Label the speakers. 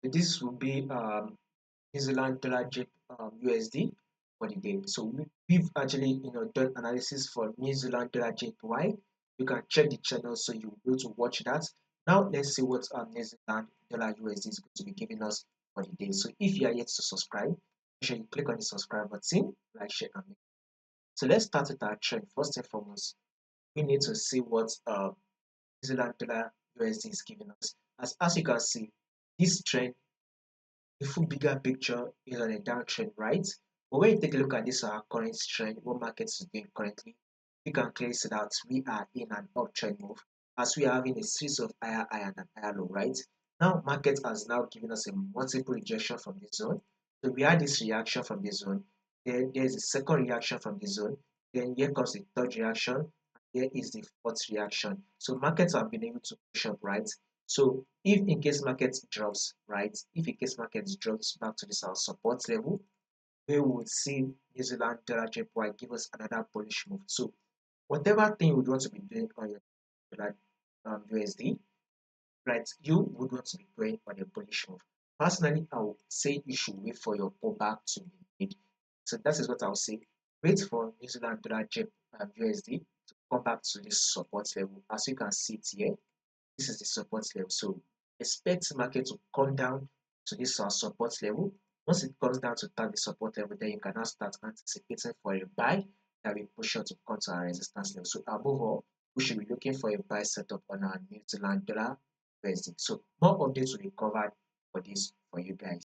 Speaker 1: So this will be New Zealand dollar JEP USD for the day. So we've actually done analysis for New Zealand dollar JPY. You can check the channel so you'll be able to watch that. Now let's see what New Zealand dollar USD is going to be giving us for the day. So if you are yet to subscribe, make sure you click on the subscribe button, like, share, and make. So let's start with our trend. First and foremost, we need to see what New Zealand dollar USD is giving us. As you can see, this trend, the full bigger picture is on a downtrend, right? But when you take a look at this our current trend, what market is doing currently, we can clearly see that we are in an uptrend move as we are having a series of higher high and higher low, right? Now market has now given us a multiple rejection from the zone. So we had this reaction from the zone, then there's a second reaction from the zone, then here comes the third reaction, and here is the fourth reaction. So markets have been able to push up, right? So if in case market drops, right, if in case market drops back to this our support level, we would see New Zealand dollar JPY give us another bullish move. So whatever thing you would want to be doing on your dollar USD, right, you would want to be going on a bullish move. Personally, I would say you should wait for your pullback to be made. So that is what I would say. Wait for New Zealand dollar USD to come back to this support level. As you can see it here, this is the support level. So expect market to come down to this support level. Once it comes down to tap the support level, then you can now start anticipating for a buy that will push out to come to our resistance level. So above all, we should be looking for a buy setup on our New Zealand dollar USD. So more updates will be covered for this for you guys.